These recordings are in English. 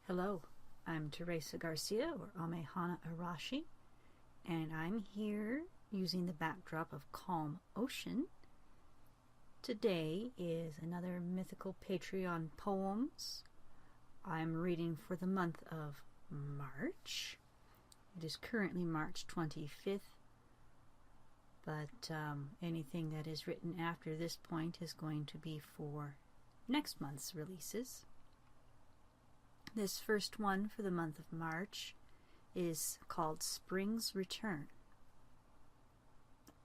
Hello, I'm Teresa Garcia, or Amehana Arashi, and I'm here using the backdrop of Calm Ocean. Today is another mythical Patreon poems. I'm reading for the month of March. It is currently March 25th, but anything that is written after this point is going to be for next month's releases. This first one for the month of March is called Spring's Return.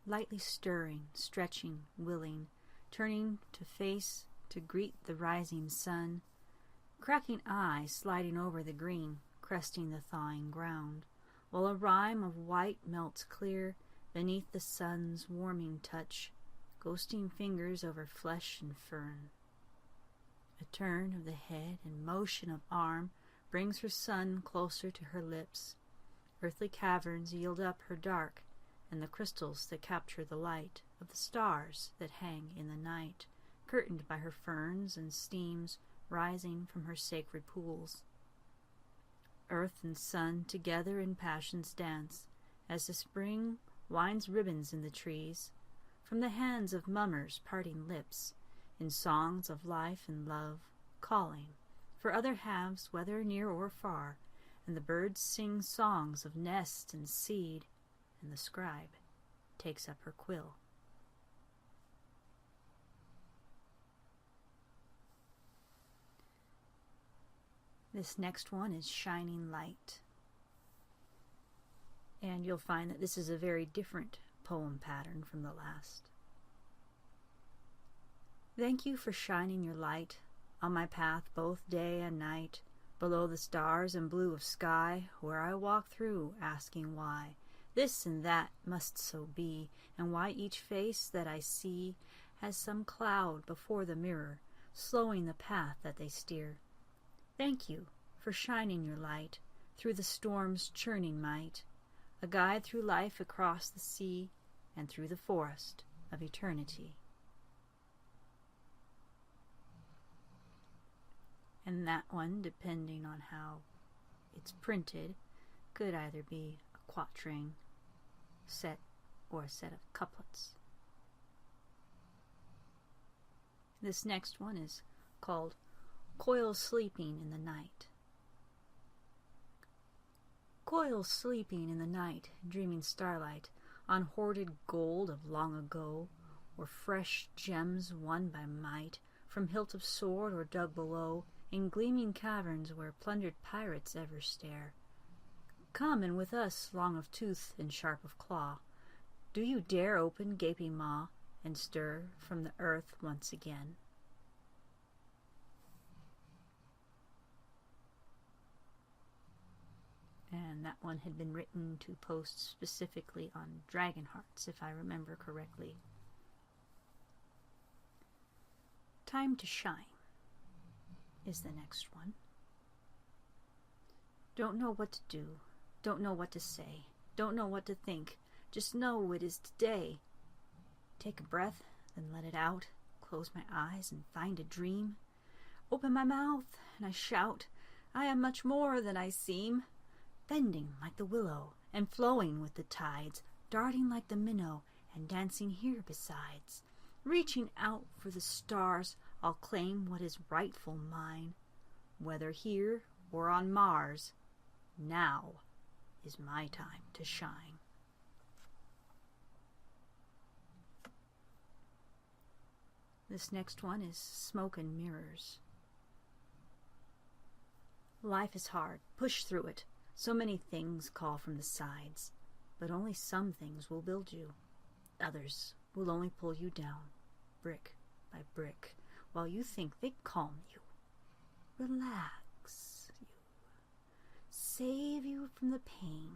Lightly stirring, stretching, willing, turning to face to greet the rising sun, cracking eye sliding over the green, cresting the thawing ground, while a rime of white melts clear beneath the sun's warming touch, ghosting fingers over flesh and fern. A turn of the head and motion of arm brings her sun closer to her lips. Earthly caverns yield up her dark, and the crystals that capture the light of the stars that hang in the night, curtained by her ferns and steams rising from her sacred pools. Earth and sun together in passion's dance, as the spring winds ribbons in the trees, from the hands of mummers parting lips, in songs of life and love, calling for other halves, whether near or far, and the birds sing songs of nest and seed, and the scribe takes up her quill. This next one is Shining Light, and you'll find that this is a very different poem pattern from the last. Thank you for shining your light on my path both day and night, below the stars and blue of sky, where I walk through asking why this and that must so be, and why each face that I see has some cloud before the mirror, slowing the path that they steer. Thank you for shining your light through the storm's churning might, a guide through life across the sea and through the forest of eternity. And that one, depending on how it's printed, could either be a quatrain set or a set of couplets. This next one is called Coil Sleeping in the Night. Coil sleeping in the night, dreaming starlight, on hoarded gold of long ago, or fresh gems won by might, from hilt of sword or dug below, in gleaming caverns where plundered pirates ever stare. Come and with us, long of tooth and sharp of claw, do you dare open gaping maw, and stir from the earth once again? And that one had been written to post specifically on Dragon Hearts, if I remember correctly. Time to Shine is the next one. Don't know what to do, don't know what to say, don't know what to think, just know it is today. Take a breath, then let it out, close my eyes and find a dream. Open my mouth and I shout, I am much more than I seem, bending like the willow and flowing with the tides, darting like the minnow and dancing here besides. Reaching out for the stars, I'll claim what is rightful mine. Whether here or on Mars, now is my time to shine. This next one is Smoke and Mirrors. Life is hard, push through it. So many things call from the sides, but only some things will build you. Others will only pull you down, brick by brick, while you think they calm you, relax you, save you from the pain.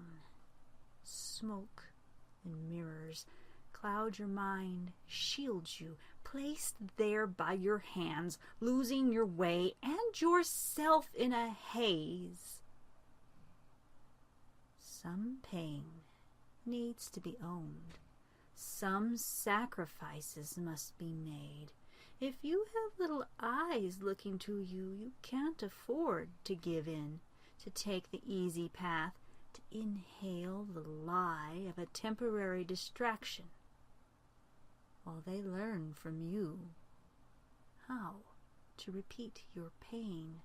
Smoke and mirrors cloud your mind, shield you, placed there by your hands, losing your way and yourself in a haze. Some pain needs to be owned. Some sacrifices must be made. If you have little eyes looking to you, you can't afford to give in, to take the easy path, to inhale the lie of a temporary distraction, while they learn from you how to repeat your pain.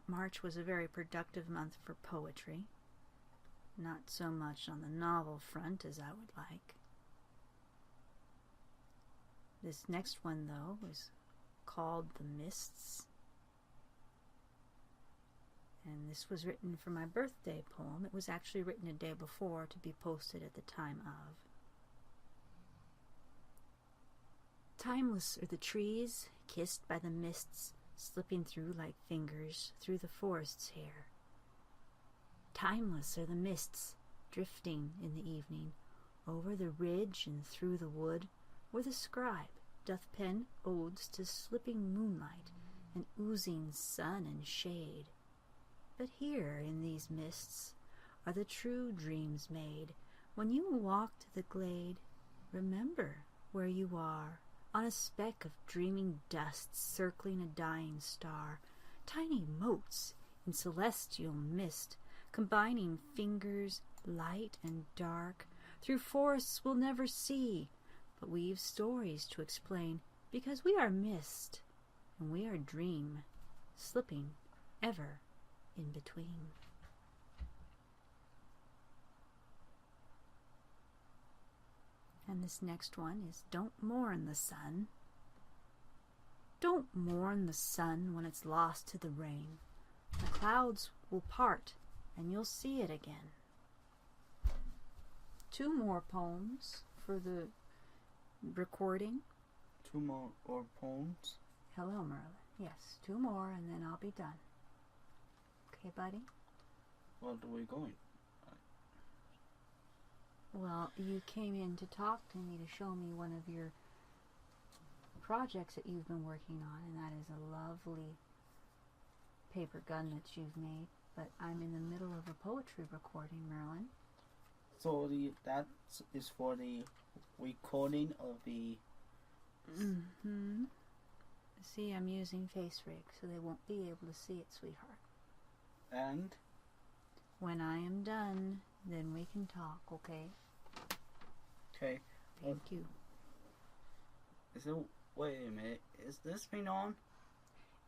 March was a very productive month for poetry. Not so much on the novel front as I would like. This next one, though, is called The Mists. And this was written for my birthday poem. It was actually written a day before to be posted at the time of. Timeless are the trees, kissed by the mists, slipping through like fingers through the forest's hair. Timeless are the mists, drifting in the evening, over the ridge and through the wood, where the scribe doth pen odes to slipping moonlight and oozing sun and shade. But here in these mists are the true dreams made. When you walk to the glade, remember where you are, on a speck of dreaming dust circling a dying star, tiny motes in celestial mist, combining fingers, light and dark, through forests we'll never see, but we've stories to explain, because we are mist, and we are dream, slipping ever in between. And this next one is Don't Mourn the Sun. Don't mourn the sun when it's lost to the rain. The clouds will part, and you'll see it again. 2 more poems for the recording. 2 more poems? Hello, Merlin. Yes, 2 more, and then I'll be done. Okay, buddy? Where are we going? Well, you came in to talk to me to show me one of your projects that you've been working on, and that is a lovely paper gun that you've made. But I'm in the middle of a poetry recording, Merlin. So that is for the recording of the... Mm-hmm. See, I'm using face rig, so they won't be able to see it, sweetheart. And? When I am done, then we can talk, okay? Okay. Thank you. Wait a minute. Is this thing on?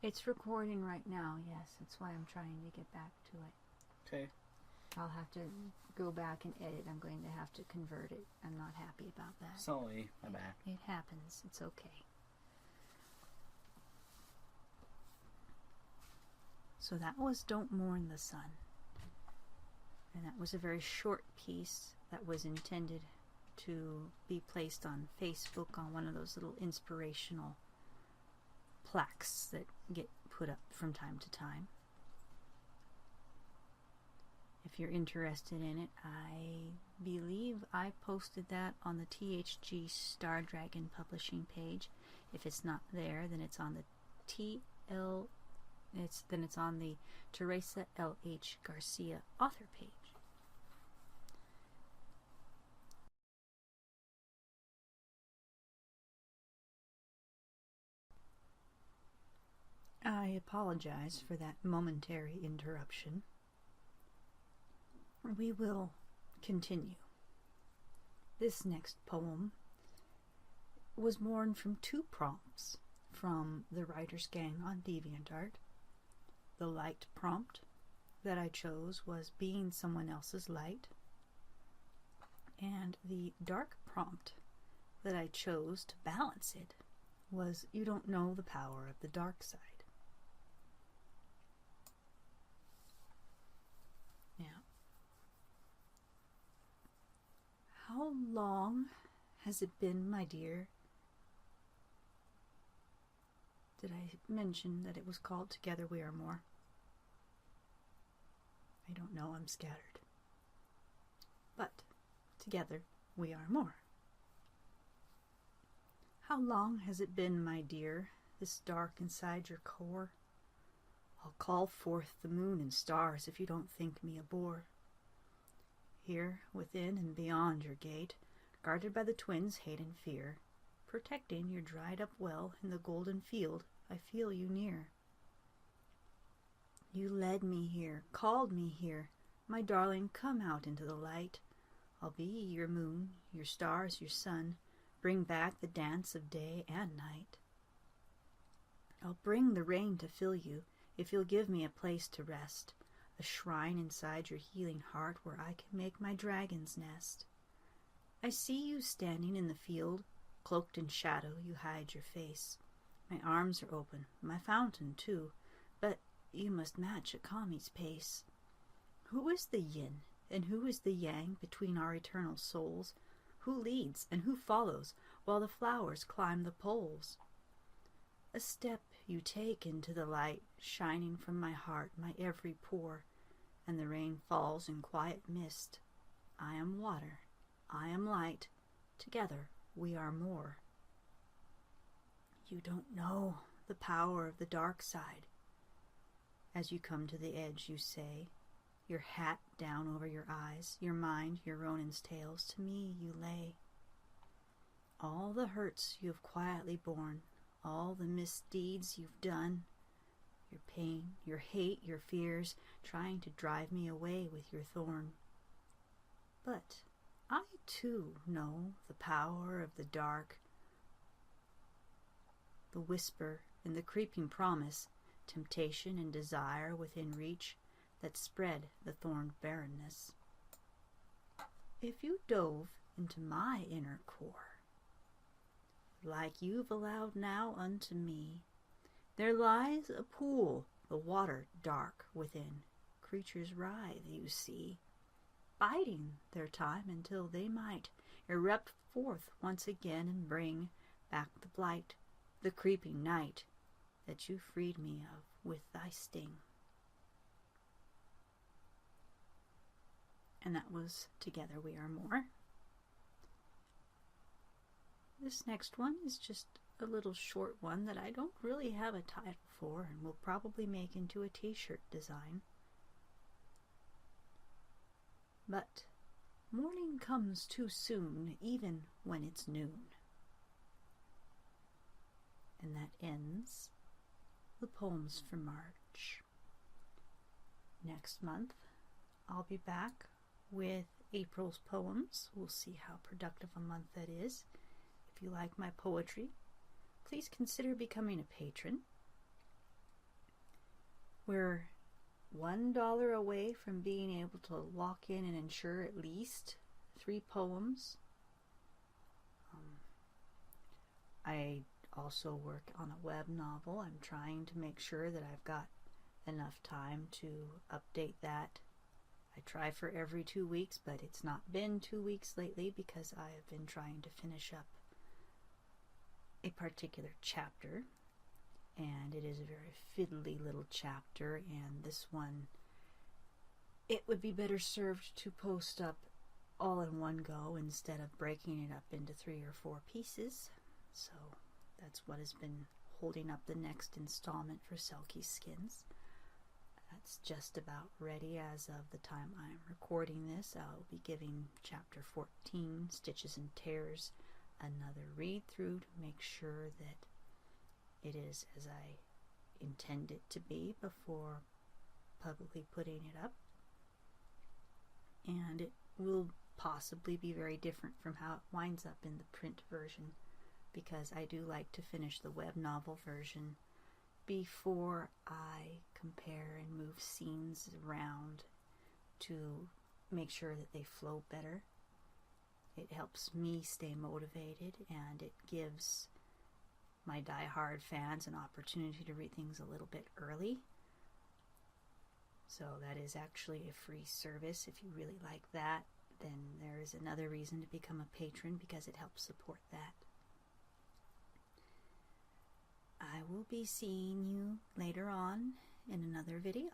It's recording right now, yes. That's why I'm trying to get back to it. Okay. I'll have to go back and edit. I'm going to have to convert it. I'm not happy about that. Sorry, my bad. It happens. It's okay. So that was Don't Mourn the Sun. And that was a very short piece that was intended to be placed on Facebook on one of those little inspirational plaques that get put up from time to time. If you're interested in it, I believe I posted that on the THG StarDragon Publishing page. If it's not there, then it's on the it's on the Teresa Garcia author page. I apologize for that momentary interruption. We will continue. This next poem was born from 2 prompts from the Writers' Gang on DeviantArt. The light prompt that I chose was being someone else's light, and the dark prompt that I chose to balance it was you don't know the power of the dark side. Now, how long has it been, my dear? Did I mention that it was called Together We Are More? I don't know, I'm scattered. But together we are more. How long has it been, my dear, this dark inside your core? I'll call forth the moon and stars if you don't think me a bore. Here, within and beyond your gate, guarded by the twins hate and fear, protecting your dried up well in the golden field. I feel you near. You led me here, called me here. My darling, come out into the light. I'll be your moon, your stars, your sun. Bring back the dance of day and night. I'll bring the rain to fill you, if you'll give me a place to rest, a shrine inside your healing heart where I can make my dragon's nest. I see you standing in the field, cloaked in shadow, you hide your face. My arms are open, my fountain too, but you must match a kami's pace. Who is the yin and who is the yang between our eternal souls? Who leads and who follows while the flowers climb the poles? A step you take into the light, shining from my heart, my every pore, and the rain falls in quiet mist. I am water, I am light, together we are more. You don't know the power of the dark side. As you come to the edge, you say, your hat down over your eyes, your mind, your Ronin's tales, to me you lay. All the hurts you have quietly borne, all the misdeeds you've done, your pain, your hate, your fears, trying to drive me away with your thorn. But I too know the power of the dark, the whisper and the creeping promise, temptation and desire within reach that spread the thorned barrenness. If you dove into my inner core, like you've allowed now unto me, there lies a pool, the water dark within. Creatures writhe, you see, biding their time until they might erupt forth once again and bring back the blight, the creeping night that you freed me of with thy sting. And that was Together We Are More. This next one is just a little short one that I don't really have a title for and will probably make into a t-shirt design. But morning comes too soon, even when it's noon. And that ends the poems for March. Next month, I'll be back with April's poems. We'll see how productive a month that is. If you like my poetry, please consider becoming a patron. We're $1 away from being able to lock in and ensure at least 3 poems. I also work on a web novel. I'm trying to make sure that I've got enough time to update that. I try for every 2 weeks, but it's not been 2 weeks lately because I have been trying to finish up a particular chapter, and it is a very fiddly little chapter, and this one, it would be better served to post up all in one go instead of breaking it up into 3 or 4 pieces. So that's what has been holding up the next installment for Selkie Skins. That's just about ready as of the time I'm recording this. I'll be giving chapter 14, Stitches and Tears, another read through to make sure that it is as I intend it to be before publicly putting it up. And it will possibly be very different from how it winds up in the print version, because I do like to finish the web novel version before I compare and move scenes around to make sure that they flow better. It helps me stay motivated, and it gives my die-hard fans an opportunity to read things a little bit early. So that is actually a free service. If you really like that, then there is another reason to become a patron, because it helps support that. I will be seeing you later on in another video.